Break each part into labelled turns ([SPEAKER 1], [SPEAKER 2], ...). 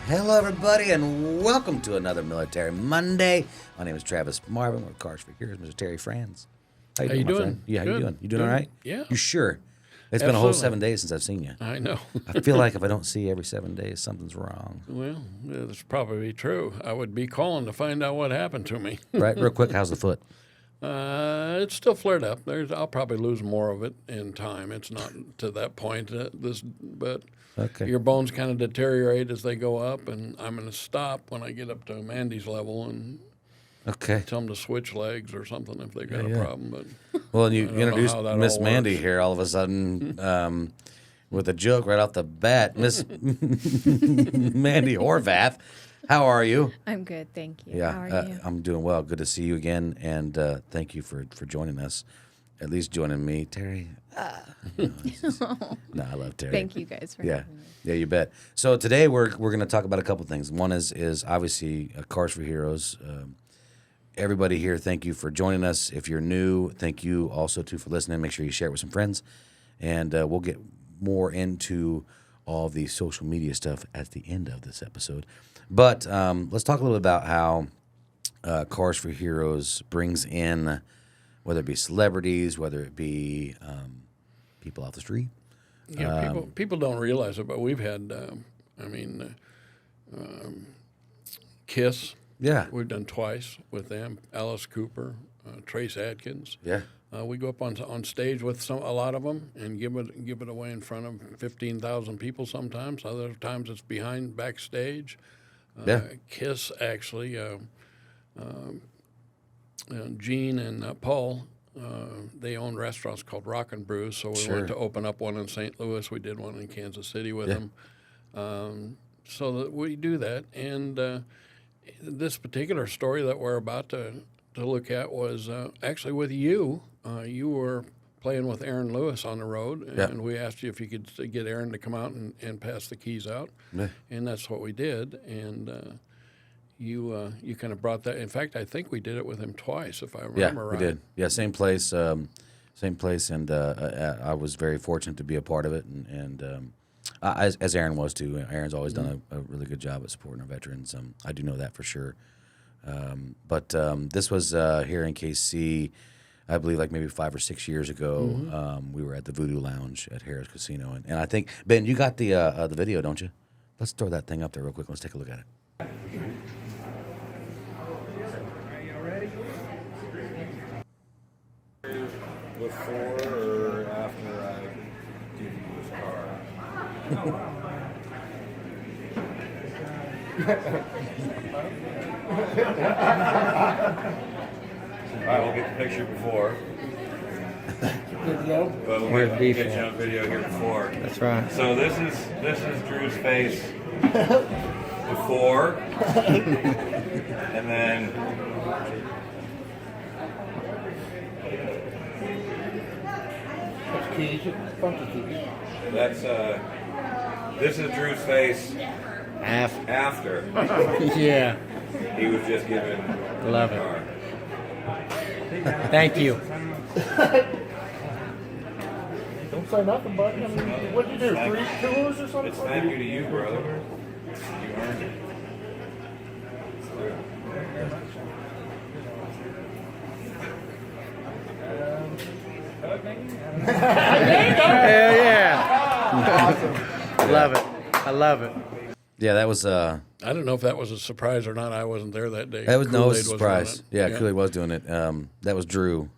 [SPEAKER 1] Hello, everybody, and welcome to another Military Monday. My name is Travis Marvin. We're Cars for Heroes, Mr. Terry Franz.
[SPEAKER 2] How you doing?
[SPEAKER 1] Friend? Yeah, how
[SPEAKER 2] Good.
[SPEAKER 1] you doing? You doing all right?
[SPEAKER 2] Yeah.
[SPEAKER 1] You sure? It's been a whole 7 days since I've seen you.
[SPEAKER 2] I know.
[SPEAKER 1] I feel like if I don't see you every 7 days, something's wrong.
[SPEAKER 2] Well, that's probably true. I would be calling to find out what happened to me.
[SPEAKER 1] Right? Real quick, how's the foot?
[SPEAKER 2] It's still flared up. I'll probably lose more of it in time. It's not to that point. But
[SPEAKER 1] Okay.
[SPEAKER 2] your bones kind of deteriorate as they go up, and I'm going to stop when I get up to Mandy's level and
[SPEAKER 1] Okay.
[SPEAKER 2] tell them to switch legs or something if they've got a problem. But
[SPEAKER 1] Well, and you
[SPEAKER 2] I don't know
[SPEAKER 1] introduced
[SPEAKER 2] how that
[SPEAKER 1] Miss
[SPEAKER 2] all
[SPEAKER 1] Mandy
[SPEAKER 2] works.
[SPEAKER 1] here all of a sudden with a joke right off the bat. Miss Mandy Horvath, how are you?
[SPEAKER 3] I'm good, thank you.
[SPEAKER 1] Yeah,
[SPEAKER 3] How are you?
[SPEAKER 1] I'm doing well. Good to see you again, and thank you for joining us. At least joining me, Terry. No, I love Terry.
[SPEAKER 3] Thank you guys for having me.
[SPEAKER 1] Yeah, you bet. So today we're going to talk about a couple things. One is obviously Cars for Heroes. Everybody here, thank you for joining us. If you're new, thank you also too for listening. Make sure you share it with some friends, and we'll get more into all the social media stuff at the end of this episode. But let's talk a little bit about how Cars for Heroes brings in, whether it be celebrities, whether it be people off the street.
[SPEAKER 2] Yeah, people don't realize it, but we've had, KISS.
[SPEAKER 1] Yeah.
[SPEAKER 2] We've done twice with them. Alice Cooper, Trace Adkins.
[SPEAKER 1] Yeah.
[SPEAKER 2] We go up on stage with a lot of them and give it away in front of 15,000 people sometimes. Other times it's behind backstage. KISS actually, Gene and Paul, they own restaurants called Rock and Brews, so we went to open up one in St. Louis. We did one in Kansas City with them. So that we do that. And this particular story that we're about to look at was actually with you. You were playing with Aaron Lewis on the road, and we asked you if you could get Aaron to come out and pass the keys out. And that's what we did. And you kind of brought that. In fact, I think we did it with him twice, if I remember right.
[SPEAKER 1] We did. Yeah, same place, and I was very fortunate to be a part of it, and as Aaron was too. Aaron's always done a really good job at supporting our veterans. I do know that for sure. But this was here in KC, I believe, like maybe 5 or 6 years ago. We were at the Voodoo Lounge at Harris Casino, and I think Ben, you got the video, don't you? Let's throw that thing up there real quick. Let's take a look at it.
[SPEAKER 4] Before or after I give you this car? All right, we'll get the picture before. But we'll get you on video here before.
[SPEAKER 5] That's right.
[SPEAKER 4] So this is Drew's face before, and then that's this is Drew's face after.
[SPEAKER 5] Yeah,
[SPEAKER 4] He was just given
[SPEAKER 5] love
[SPEAKER 4] the
[SPEAKER 5] it.
[SPEAKER 4] car.
[SPEAKER 5] Thank you.
[SPEAKER 6] Don't say nothing, buddy. I mean, what'd you do? 3 tours or something?
[SPEAKER 4] It's thank you to you, brother. You earned it.
[SPEAKER 5] Hell yeah. Love it. I love it.
[SPEAKER 1] Yeah, that was.
[SPEAKER 2] I don't know if that was a surprise or not. I wasn't there that day.
[SPEAKER 1] That was no, it was a
[SPEAKER 2] Kool-Aid
[SPEAKER 1] surprise.
[SPEAKER 2] running.
[SPEAKER 1] Yeah, Kool-Aid was doing it. That was Drew.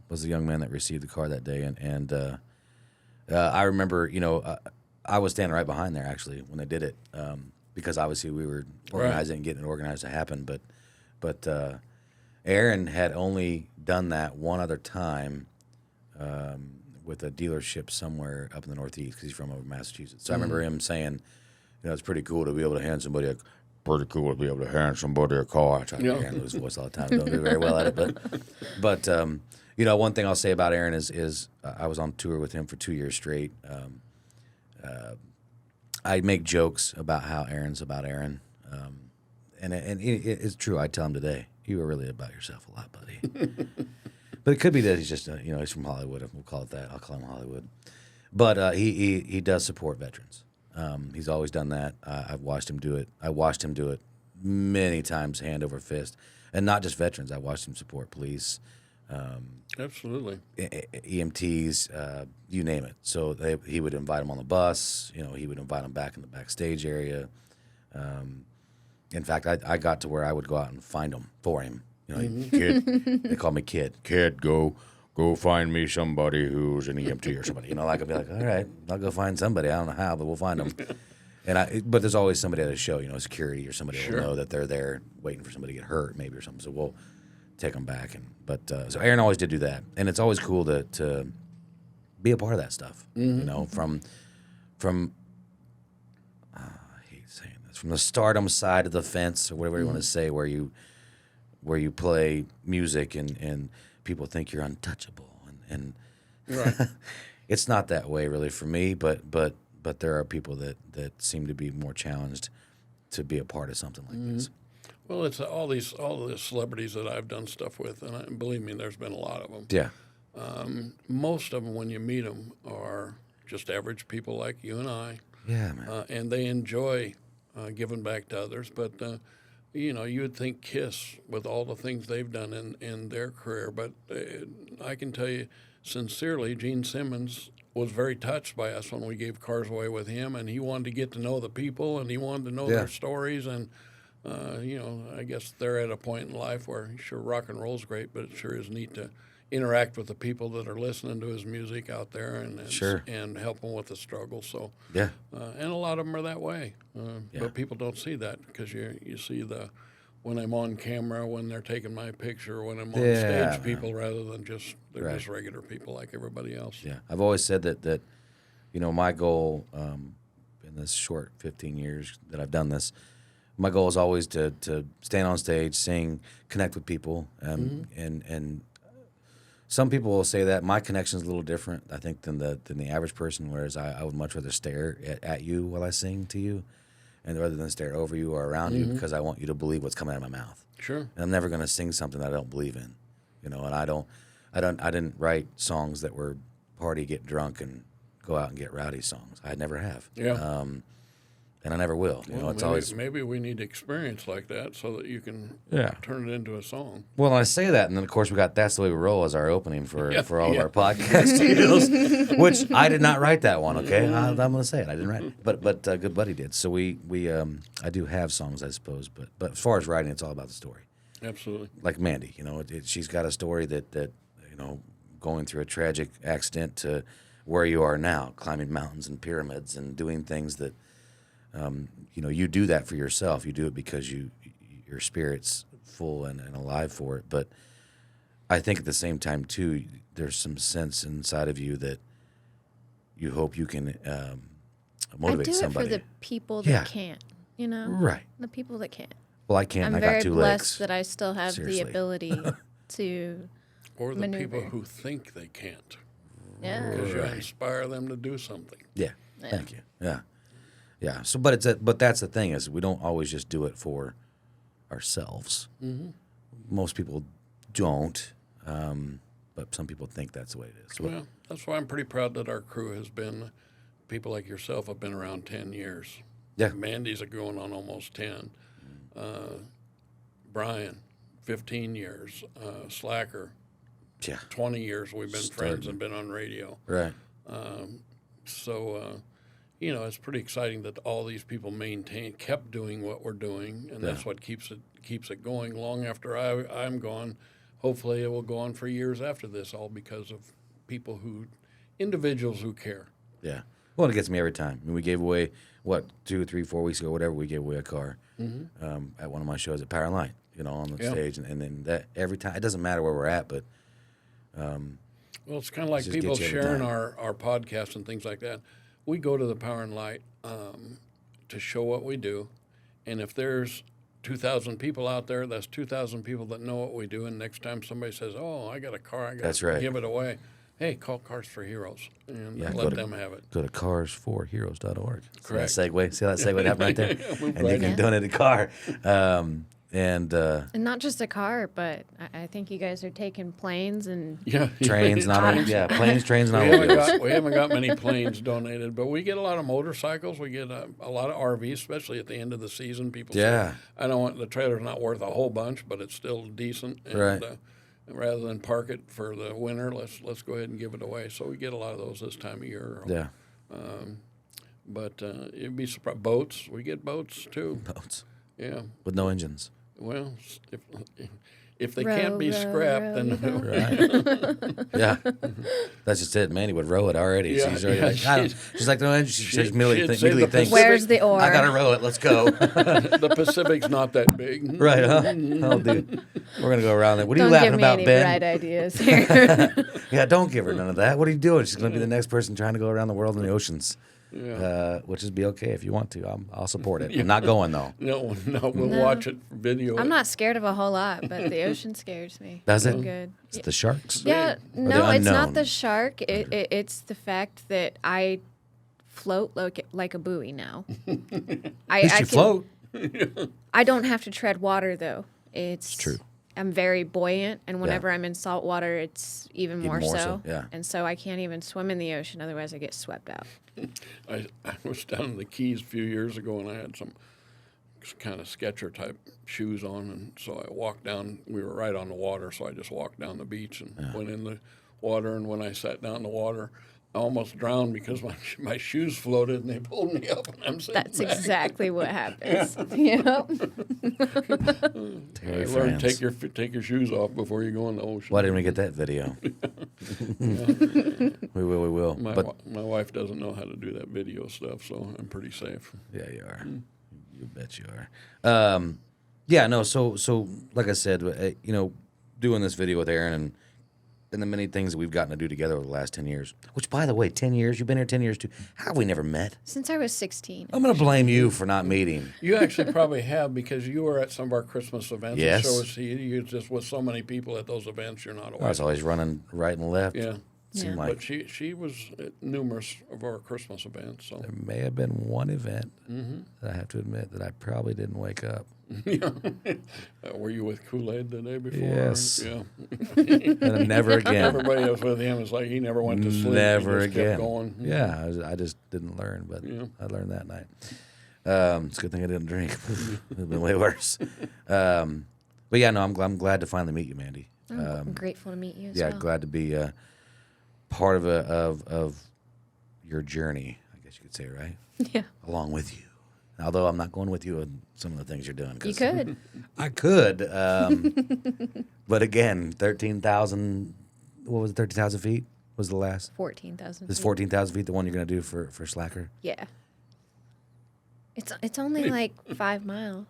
[SPEAKER 1] Was the young man that received the car that day, and I remember, I was standing right behind there actually when they did it, because obviously we were organizing and getting it organized to happen. But Aaron had only done that one other time with a dealership somewhere up in the Northeast because he's from over Massachusetts. So I remember him saying, it's pretty cool to be able to hand somebody a car. I try to hand his voice all the time. Don't do very well at it, but one thing I'll say about Aaron is I was on tour with him for 2 years straight. I make jokes about how Aaron's about Aaron, and it's true. I tell him today, you were really about yourself a lot, buddy. But it could be that he's just he's from Hollywood. We'll call it that. I'll call him Hollywood. But he does support veterans. He's always done that. I've watched him do it. I watched him do it many times, hand over fist, and not just veterans. I watched him support police,
[SPEAKER 2] Absolutely.
[SPEAKER 1] EMTs, you name it. So he would invite them on the bus. He would invite them back in the backstage area. In fact, I got to where I would go out and find them for him. Kid, they call me Kid. Kid, go find me somebody who's an EMT or somebody. I'd be like, all right, I'll go find somebody. I don't know how, but we'll find them. But there's always somebody at a show, security or somebody will know that they're there waiting for somebody to get hurt maybe or something. So we'll take them back. So Aaron always did do that, and it's always cool to be a part of that stuff. From I hate saying this, from the stardom side of the fence or whatever you want to say, where you play music and people think you're untouchable, and
[SPEAKER 2] Right.
[SPEAKER 1] it's not that way really for me, but there are people that seem to be more challenged to be a part of something like this.
[SPEAKER 2] Well, it's all the celebrities that I've done stuff with, and believe me, there's been a lot of them.
[SPEAKER 1] Yeah,
[SPEAKER 2] Most of them, when you meet them, are just average people like you and I,
[SPEAKER 1] yeah, man.
[SPEAKER 2] and they enjoy giving back to others. But you would think Kiss, with all the things they've done in their career, but I can tell you sincerely, Gene Simmons was very touched by us when we gave cars away with him, and he wanted to get to know the people, and he wanted to know their stories, and I guess they're at a point in life where sure rock and roll's great, but it sure is neat to interact with the people that are listening to his music out there and help them with the struggle. So
[SPEAKER 1] Yeah.
[SPEAKER 2] and a lot of them are that way, but people don't see that because you see when I'm on camera, when they're taking my picture, when I'm on stage people, rather than just they're just regular people like everybody else.
[SPEAKER 1] Yeah, I've always said that my goal in this short 15 years that I've done this, my goal is always to stand on stage, sing, connect with people, and some people will say that my connection is a little different, I think, than the average person. Whereas I would much rather stare at you while I sing to you, and rather than stare over you or around you, because I want you to believe what's coming out of my mouth.
[SPEAKER 2] Sure.
[SPEAKER 1] And I'm never going to sing something that I don't believe in, And I didn't write songs that were party, get drunk, and go out and get rowdy songs. I never have.
[SPEAKER 2] Yeah.
[SPEAKER 1] And I never will.
[SPEAKER 2] Well, maybe we need experience like that so that you can turn it into a song.
[SPEAKER 1] Well, I say that, and then of course we got "That's the Way We Roll" as our opening for all of our podcast deals, which I did not write that one. Okay, I'm going to say it. I didn't write it, but Good Buddy did. So I do have songs, I suppose, but as far as writing, it's all about the story.
[SPEAKER 2] Absolutely.
[SPEAKER 1] Like Mandy, she's got a story that going through a tragic accident to where you are now, climbing mountains and pyramids and doing things that. You do that for yourself. You do it because your spirit's full and alive for it. But I think at the same time, too, there's some sense inside of you that you hope you can motivate somebody.
[SPEAKER 3] I do it for the people that can't,
[SPEAKER 1] Right.
[SPEAKER 3] The people that can't.
[SPEAKER 1] Well, I can't.
[SPEAKER 3] I'm
[SPEAKER 1] I
[SPEAKER 3] very
[SPEAKER 1] got two
[SPEAKER 3] blessed
[SPEAKER 1] legs.
[SPEAKER 3] that I still have
[SPEAKER 1] Seriously.
[SPEAKER 3] the ability to
[SPEAKER 2] Or the
[SPEAKER 3] maneuver.
[SPEAKER 2] people who think they can't.
[SPEAKER 3] Yeah.
[SPEAKER 2] Because you inspire them to do something.
[SPEAKER 1] Yeah. Thank you. Yeah. Yeah. So, but that's the thing is we don't always just do it for ourselves. Mm-hmm. Most people don't, but some people think that's the way it is. So,
[SPEAKER 2] Well, that's why I'm pretty proud that our crew has been, people like yourself have been around 10 years.
[SPEAKER 1] Yeah.
[SPEAKER 2] Mandy's going on almost 10. Brian, 15 years. Slacker,
[SPEAKER 1] yeah.
[SPEAKER 2] 20 years we've been friends and been on radio.
[SPEAKER 1] Right.
[SPEAKER 2] So, it's pretty exciting that all these people kept doing what we're doing, and that's what keeps it going long after I'm gone. Hopefully, it will go on for years after this, all because of individuals who care.
[SPEAKER 1] Yeah. Well, it gets me every time. I mean, we gave away 2, 3, 4 weeks ago, whatever. We gave away a car at one of my shows at Power and Light, on the stage, and then that every time. It doesn't matter where we're at, but.
[SPEAKER 2] Well, it's kind of like people sharing our podcast and things like that. We go to the Power and Light to show what we do, and if there's 2,000 people out there, that's 2,000 people that know what we do, and next time somebody says, oh, I got a car, I got to give it away, hey, call Cars for Heroes and let them have it.
[SPEAKER 1] Go to carsforheroes.org.
[SPEAKER 2] Correct.
[SPEAKER 1] See that segue? See that segue happen right there? And you can donate a car. And
[SPEAKER 3] And not just a car, but I think you guys are taking planes and
[SPEAKER 2] Yeah,
[SPEAKER 1] trains, planes, trains, and
[SPEAKER 2] We haven't,
[SPEAKER 1] automobiles.
[SPEAKER 2] got, we haven't got many planes donated, but we get a lot of motorcycles. We get a lot of RVs, especially at the end of the season. People
[SPEAKER 1] Yeah.
[SPEAKER 2] say, I don't want the trailer's not worth a whole bunch, but it's still decent. And,
[SPEAKER 1] Right.
[SPEAKER 2] Rather than park it for the winter, let's go ahead and give it away. So we get a lot of those this time of year.
[SPEAKER 1] Yeah.
[SPEAKER 2] But you'd be surprised. Boats, we get boats too.
[SPEAKER 1] Boats
[SPEAKER 2] Yeah.
[SPEAKER 1] with no engines.
[SPEAKER 2] Well, if they
[SPEAKER 3] Row,
[SPEAKER 2] can't be
[SPEAKER 3] row,
[SPEAKER 2] scrapped,
[SPEAKER 3] row,
[SPEAKER 2] then
[SPEAKER 3] you know?
[SPEAKER 1] Right. Yeah. That's just it. Mandy would row it already.
[SPEAKER 2] Yeah,
[SPEAKER 1] She's already
[SPEAKER 2] yeah,
[SPEAKER 1] like, I don't, she's like, no engine. She immediately,
[SPEAKER 2] she'd say
[SPEAKER 1] immediately
[SPEAKER 2] the
[SPEAKER 1] thinks,
[SPEAKER 2] Pacific-
[SPEAKER 3] where's the oar?
[SPEAKER 1] I got to row it. Let's go.
[SPEAKER 2] the Pacific's not that big.
[SPEAKER 1] Right, huh? Oh, dude. We're going to go around there. What are you
[SPEAKER 3] Don't
[SPEAKER 1] laughing
[SPEAKER 3] give me
[SPEAKER 1] about,
[SPEAKER 3] any
[SPEAKER 1] Ben?
[SPEAKER 3] bright ideas here.
[SPEAKER 1] Yeah, don't give her none of that. What are you doing? She's going to be the next person trying to go around the world in the oceans.
[SPEAKER 2] Yeah.
[SPEAKER 1] Which is be okay if you want to. I'll support it. I'm not going, though.
[SPEAKER 2] No, we'll
[SPEAKER 3] No.
[SPEAKER 2] watch it video.
[SPEAKER 3] I'm not scared of a whole lot, but the ocean scares me.
[SPEAKER 1] Does it?
[SPEAKER 3] I'm good.
[SPEAKER 1] It's the sharks.
[SPEAKER 3] Yeah,
[SPEAKER 1] the
[SPEAKER 3] no, it's not
[SPEAKER 1] unknown?
[SPEAKER 3] the shark. It's the fact that I float like a buoy now.
[SPEAKER 1] At least you float.
[SPEAKER 3] I don't have to tread water though. It's
[SPEAKER 1] true.
[SPEAKER 3] I'm very buoyant, and whenever I'm in salt water, it's even more
[SPEAKER 1] more so,
[SPEAKER 3] so.
[SPEAKER 1] yeah.
[SPEAKER 3] And so I can't even swim in the ocean, otherwise I get swept out.
[SPEAKER 2] I was down in the Keys a few years ago, and I had some kind of Sketcher type shoes on, and so I walked down. We were right on the water, so I just walked down the beach and went in the water. And when I sat down in the water, I almost drowned because my shoes floated and they pulled me up, and I'm sitting
[SPEAKER 3] That's
[SPEAKER 2] back.
[SPEAKER 3] exactly what happens. Yep.
[SPEAKER 1] Terry
[SPEAKER 2] I learned
[SPEAKER 1] France.
[SPEAKER 2] take your shoes off before you go in the ocean.
[SPEAKER 1] Why didn't we get that video? We will.
[SPEAKER 2] My
[SPEAKER 1] But
[SPEAKER 2] my wife doesn't know how to do that video stuff, so I'm pretty safe.
[SPEAKER 1] yeah, you are. You bet you are. Yeah, no. So like I said, doing this video with Aaron and the many things that we've gotten to do together over the last 10 years. Which, by the way, 10 years. You've been here 10 years too. How have we never met?
[SPEAKER 3] Since I was 16.
[SPEAKER 1] I'm gonna blame you for not meeting.
[SPEAKER 2] You actually probably have because you were at some of our Christmas events.
[SPEAKER 1] Yes.
[SPEAKER 2] And so was he. You just with so many people at those events, you're not
[SPEAKER 1] I
[SPEAKER 2] aware.
[SPEAKER 1] was always running right and left.
[SPEAKER 2] Yeah.
[SPEAKER 1] Seemed
[SPEAKER 3] Yeah.
[SPEAKER 1] like
[SPEAKER 2] But she was at numerous of our Christmas events. So
[SPEAKER 1] there may have been one event that I have to admit that I probably didn't wake up.
[SPEAKER 2] were you with Kool-Aid the day before?
[SPEAKER 1] Yes.
[SPEAKER 2] Yeah.
[SPEAKER 1] And never again.
[SPEAKER 2] Everybody that was with him is like he never went to sleep.
[SPEAKER 1] Never
[SPEAKER 2] he just
[SPEAKER 1] again.
[SPEAKER 2] Kept going.
[SPEAKER 1] Yeah, I just didn't learn, but
[SPEAKER 2] Yeah.
[SPEAKER 1] I learned that night. It's a good thing I didn't drink. It'd have been way worse. But yeah, no, I'm glad to finally meet you, Mandy.
[SPEAKER 3] I'm grateful to meet you as
[SPEAKER 1] Yeah,
[SPEAKER 3] well.
[SPEAKER 1] glad to be part of your journey. I guess you could say, right?
[SPEAKER 3] Yeah.
[SPEAKER 1] Along with you. Although I'm not going with you on some of the things you're doing. 'cause
[SPEAKER 3] You could.
[SPEAKER 1] I could. But again, 13,000. What was it? 13,000 feet was the last.
[SPEAKER 3] 14,000.
[SPEAKER 1] Is 14,000 feet the one you're going to do for Slacker?
[SPEAKER 3] Yeah. It's only like 5 miles.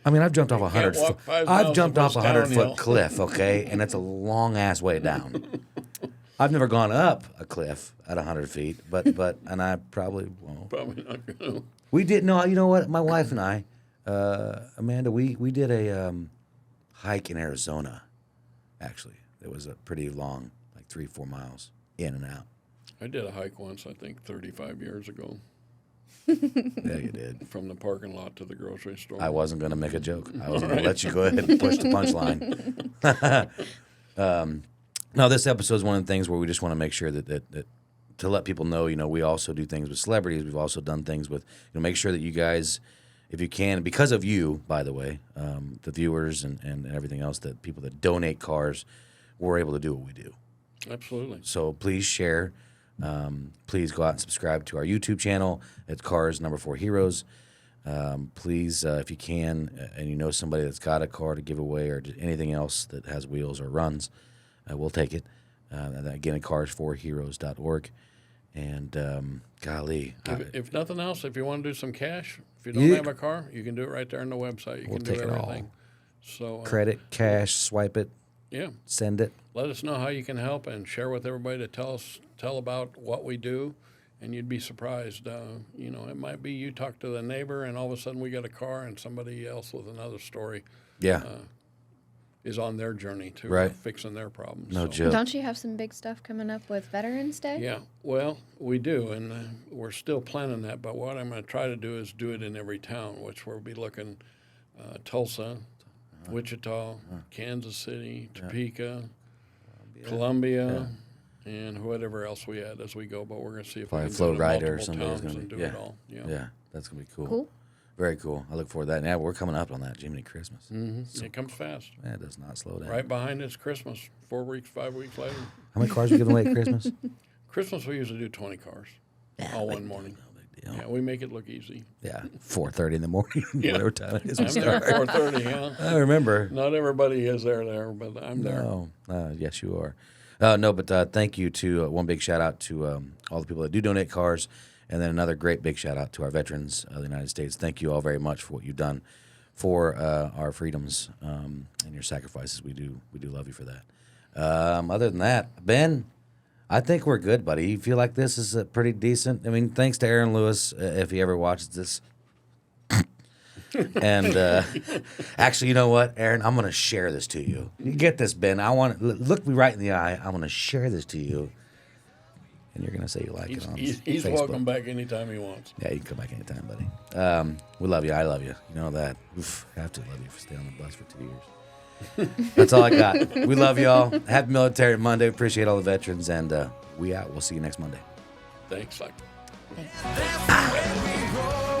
[SPEAKER 1] I mean, I've jumped off a
[SPEAKER 2] can't
[SPEAKER 1] 100
[SPEAKER 2] walk
[SPEAKER 1] foot.
[SPEAKER 2] 5
[SPEAKER 1] I've
[SPEAKER 2] miles
[SPEAKER 1] jumped
[SPEAKER 2] if
[SPEAKER 1] off a
[SPEAKER 2] it's
[SPEAKER 1] 100
[SPEAKER 2] downhill.
[SPEAKER 1] foot cliff, okay, and it's a long ass way down. I've never gone up a cliff at 100 feet, but and I probably won't.
[SPEAKER 2] Probably not going to.
[SPEAKER 1] We did no. You know what? My wife and I, Amanda, we did a hike in Arizona. Actually, it was a pretty long, like 3-4 miles in and out.
[SPEAKER 2] I did a hike once, I think 35 years ago,
[SPEAKER 1] Yeah, you did.
[SPEAKER 2] from the parking lot to the grocery store.
[SPEAKER 1] I wasn't going to make a joke. I was going to let you go ahead and push the punchline. No, this episode is one of the things where we just want to make sure that to let people know, we also do things with celebrities. We've also done things with, make sure that you guys, if you can, because of you, by the way, the viewers and everything else, that people that donate cars, we're able to do what we do.
[SPEAKER 2] Absolutely.
[SPEAKER 1] So please share. Please go out and subscribe to our YouTube channel. It's Cars Number 4 Heroes. Please, if you can, and you know somebody that's got a car to give away or anything else that has wheels or runs, we'll take it. And again, at cars4heroes.org. And golly,
[SPEAKER 2] If nothing else, if you want to do some cash, if you don't
[SPEAKER 1] Yeah.
[SPEAKER 2] have a car, you can do it right there on the website. You
[SPEAKER 1] We'll
[SPEAKER 2] can do
[SPEAKER 1] take it all.
[SPEAKER 2] everything. So,
[SPEAKER 1] credit, cash, swipe it,
[SPEAKER 2] yeah,
[SPEAKER 1] send it.
[SPEAKER 2] let us know how you can help and share with everybody to tell about what we do, and you'd be surprised. It might be you talk to the neighbor, and all of a sudden we got a car, and somebody else with another story
[SPEAKER 1] Yeah,
[SPEAKER 2] is on their journey to
[SPEAKER 1] Right.
[SPEAKER 2] fixing their problems.
[SPEAKER 1] no
[SPEAKER 2] So,
[SPEAKER 1] joke.
[SPEAKER 3] Don't you have some big stuff coming up with Veterans Day?
[SPEAKER 2] Yeah, well, we do, and we're still planning that. But what I'm going to try to do is do it in every town, which we'll be looking Tulsa, Wichita, Kansas City, Topeka, Columbia, and whatever else we had as we go. But we're going to see if
[SPEAKER 1] Probably
[SPEAKER 2] we can
[SPEAKER 1] Flow
[SPEAKER 2] do it in
[SPEAKER 1] Rider or
[SPEAKER 2] multiple
[SPEAKER 1] somebody's
[SPEAKER 2] towns
[SPEAKER 1] gonna
[SPEAKER 2] and
[SPEAKER 1] be-
[SPEAKER 2] do
[SPEAKER 1] yeah.
[SPEAKER 2] it all.
[SPEAKER 1] Yeah, that's gonna be cool.
[SPEAKER 3] Cool.
[SPEAKER 1] Very cool. I look forward to that. Yeah, we're coming up on that Jiminy Christmas.
[SPEAKER 2] It comes fast.
[SPEAKER 1] Man, it does not slow down.
[SPEAKER 2] Right behind it's Christmas. 4 weeks, 5 weeks later.
[SPEAKER 1] How many cars are you giving away at Christmas?
[SPEAKER 2] Christmas, we usually do 20 cars all one morning.
[SPEAKER 1] No big deal.
[SPEAKER 2] Yeah, we make it look easy.
[SPEAKER 1] Yeah, 4:30 in the morning,
[SPEAKER 2] Yeah.
[SPEAKER 1] whatever time it is. We
[SPEAKER 2] I'm there
[SPEAKER 1] start.
[SPEAKER 2] at 4:30, yeah.
[SPEAKER 1] I remember.
[SPEAKER 2] Not everybody is there, but I'm there.
[SPEAKER 1] No, yes, you are. No, but thank you to one big shout out to all the people that do donate cars, and then another great big shout out to our veterans of the United States. Thank you all very much for what you've done for our freedoms and your sacrifices. We do love you for that. Other than that, Ben, I think we're good, buddy. You feel like this is pretty decent? I mean, thanks to Aaron Lewis, if he ever watches this. And actually, you know what, Aaron? I'm going to share this to you. You get this, Ben. I want look me right in the eye. I'm going to share this to you, and you're going to say you like it on
[SPEAKER 2] He's
[SPEAKER 1] Facebook.
[SPEAKER 2] welcome back anytime he wants.
[SPEAKER 1] Yeah, you can come back anytime, buddy. We love you. I love you. You know that. Oof, I have to love you for staying on the bus for 2 years. That's all I got. We love y'all. Happy Military Monday. Appreciate all the veterans, and we out. We'll see you next Monday.
[SPEAKER 2] Thanks.
[SPEAKER 3] Thanks.
[SPEAKER 7] That's the way we roll.